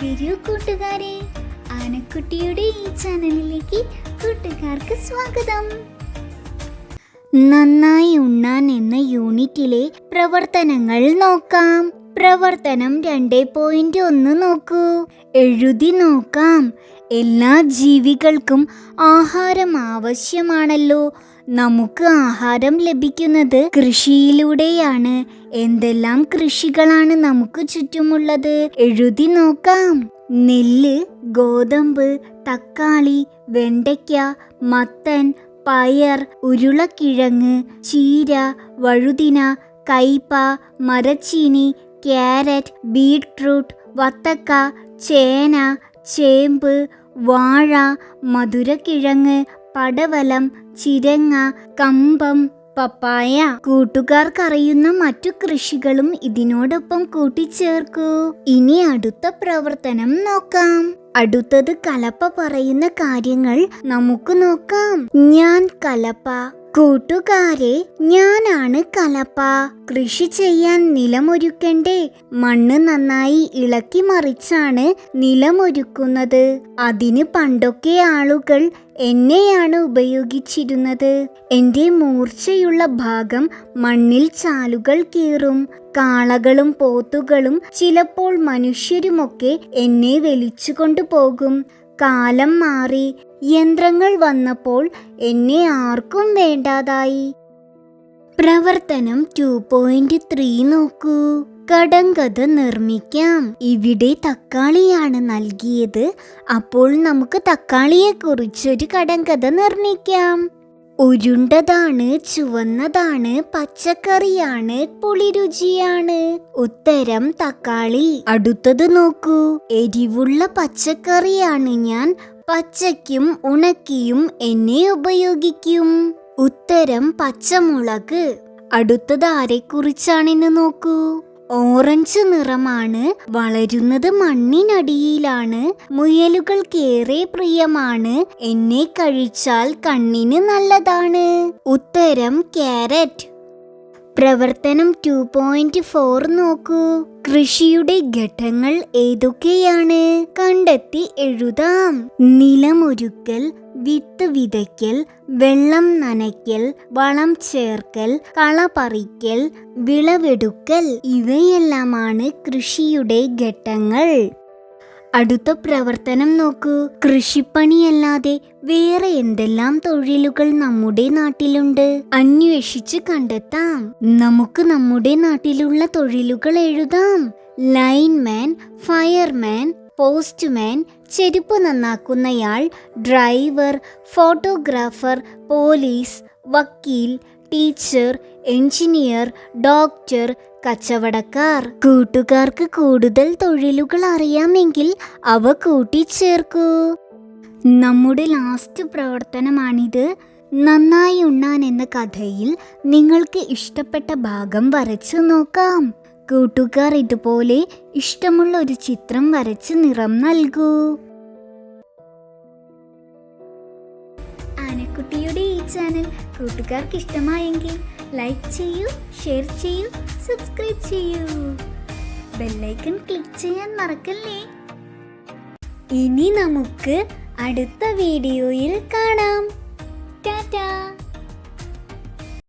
വരൂ കൂട്ടുകാരെ, ആനക്കുട്ടിയുടെ ഈ ചാനലിലേക്ക് കൂട്ടുകാർക്ക് സ്വാഗതം. നന്നായി ഉണ്ണാൻ എന്ന യൂണിറ്റിലെ പ്രവർത്തനങ്ങൾ നോക്കാം. പ്രവർത്തനം 2.1 നോക്കൂ. എഴുതി നോക്കാം. എല്ലാ ജീവികൾക്കും ആഹാരം ആവശ്യമാണല്ലോ. നമുക്ക് ആഹാരം ലഭിക്കുന്നത് കൃഷിയിലൂടെയാണ്. എന്തെല്ലാം കൃഷികളാണ് നമുക്ക് ചുറ്റുമുള്ളത്? എഴുതി നോക്കാം. നെല്ല്, ഗോതമ്പ്, തക്കാളി, വെണ്ടയ്ക്ക, മത്തൻ, പയർ, ഉരുളക്കിഴങ്ങ്, ചീര, വഴുതിന, കയ്പ, മരച്ചീനി, ക്യാരറ്റ്, ബീട്രൂട്ട്, വത്തക്ക, ചേന, ചേമ്പ്, വാഴ, മധുരക്കിഴങ്ങ്, പടവലം, ചിരങ്ങ, കമ്പം, പപ്പായ. കൂട്ടുകാർക്കറിയുന്ന മറ്റു കൃഷികളും ഇതിനോടൊപ്പം കൂട്ടിച്ചേർക്കൂ. ഇനി അടുത്ത പ്രവർത്തനം നോക്കാം. അടുത്തത് കലപ്പ പറയുന്ന കാര്യങ്ങൾ നമുക്ക് നോക്കാം. ഞാൻ കലപ്പ. കൂട്ടുകാരെ, ഞാനാണ് കലപ്പ. കൃഷി ചെയ്യാൻ നിലമൊരുക്കണ്ടേ? മണ്ണ് നന്നായി ഇളക്കി മറിച്ചാണ് നിലമൊരുക്കുന്നത്. അതിന് പണ്ടൊക്കെ ആളുകൾ എന്നെയാണ് ഉപയോഗിച്ചിരുന്നത്. എൻ്റെ മൂർച്ചയുള്ള ഭാഗം മണ്ണിൽ ചാലുകൾ കീറും. കാളകളും പോത്തുകളും ചിലപ്പോൾ മനുഷ്യരുമൊക്കെ എന്നെ വലിച്ചുകൊണ്ടു പോകും. കാലം മാറി. യന്ത്രങ്ങൾ വന്നപ്പോൾ എന്നെ ആർക്കും വേണ്ടാതായി. പ്രവർത്തനം 2.3 നോക്കൂ. കടങ്കഥ നിർമ്മിക്കാം. ഇവിടെ തക്കാളിയാണ് നൽകിയത്. അപ്പോൾ നമുക്ക് തക്കാളിയെ കുറിച്ചൊരു കടങ്കഥ നിർമ്മിക്കാം. ഉരുണ്ടതാണ്, ചുവന്നതാണ്, പച്ചക്കറിയാണ്, പുളിരുചിയാണ്. ഉത്തരം തക്കാളി. അടുത്തത് നോക്കൂ. എരിവുള്ള പച്ചക്കറിയാണ് ഞാൻ. പച്ചയ്ക്കും ഉണക്കിയും എന്നെ ഉപയോഗിക്കും. ഉത്തരം പച്ചമുളക്. അടുത്തത് ആരെക്കുറിച്ചാണെന്ന് നോക്കൂ. ഓറഞ്ച് നിറമാണ്. വളരുന്നത് മണ്ണിനടിയിലാണ്. മുയലുകൾക്കേറെ പ്രിയമാണ്. എന്നെ കഴിച്ചാൽ കണ്ണിന് നല്ലതാണ്. ഉത്തരം ക്യാരറ്റ്. പ്രവർത്തനം 2.4 നോക്കൂ. കൃഷിയുടെ ഘട്ടങ്ങൾ ഏതൊക്കെയാണ്? കണ്ടെത്തി എഴുതാം. നിലമൊരുക്കൽ, വിത്ത് വിതയ്ക്കൽ, വെള്ളം നനയ്ക്കൽ, വളം ചേർക്കൽ, കള പറിക്കൽ, വിളവെടുക്കൽ. ഇവയെല്ലാമാണ് കൃഷിയുടെ ഘട്ടങ്ങൾ. അടുത്ത പ്രവർത്തനം നോക്കൂ. കൃഷിപ്പണിയല്ലാതെ വേറെ എന്തെല്ലാം തൊഴിലുകൾ നമ്മുടെ നാട്ടിലുണ്ട്? അന്വേഷിച്ച് കണ്ടെത്താം. നമുക്ക് നമ്മുടെ നാട്ടിലുള്ള തൊഴിലുകൾ എഴുതാം. ലൈൻമാൻ, ഫയർമാൻ, പോസ്റ്റ്മാൻ, ചെരുപ്പ് നന്നാക്കുന്നയാൾ, ഡ്രൈവർ, ഫോട്ടോഗ്രാഫർ, പോലീസ്, വക്കീൽ, ടീച്ചർ, എഞ്ചിനീയർ, ഡോക്ടർ, കച്ചവടക്കാർ. കൂട്ടുകാർക്ക് കൂടുതൽ തൊഴിലുകൾ അറിയാമെങ്കിൽ അവ കൂട്ടിച്ചേർക്കൂ. നമ്മുടെ ലാസ്റ്റ് പ്രവർത്തനമാണിത്. നന്നായി ഉണ്ണാൻ എന്ന കഥയിൽ നിങ്ങൾക്ക് ഇഷ്ടപ്പെട്ട ഭാഗം വരച്ചു നോക്കാം. കൂട്ടുകാർ ഇതുപോലെ ഇഷ്ടമുള്ള ഒരു ചിത്രം വരച്ച് നിറം നൽകൂ. ആനക്കുട്ടിയുടെ ഈ ചാനൽ കൂട്ടുകാർക്ക് ഇഷ്ടമായെങ്കിൽ ലൈക്ക് ചെയ്യൂ, ഷെയർ ചെയ്യൂ, സബ്സ്ക്രൈബ് ചെയ്യൂ. ബെല്ലൈക്കൺ ക്ലിക്ക് ചെയ്യാൻ മറക്കല്ലേ. ഇനി നമുക്ക് അടുത്ത വീഡിയോയിൽ കാണാം. ടാറ്റാ.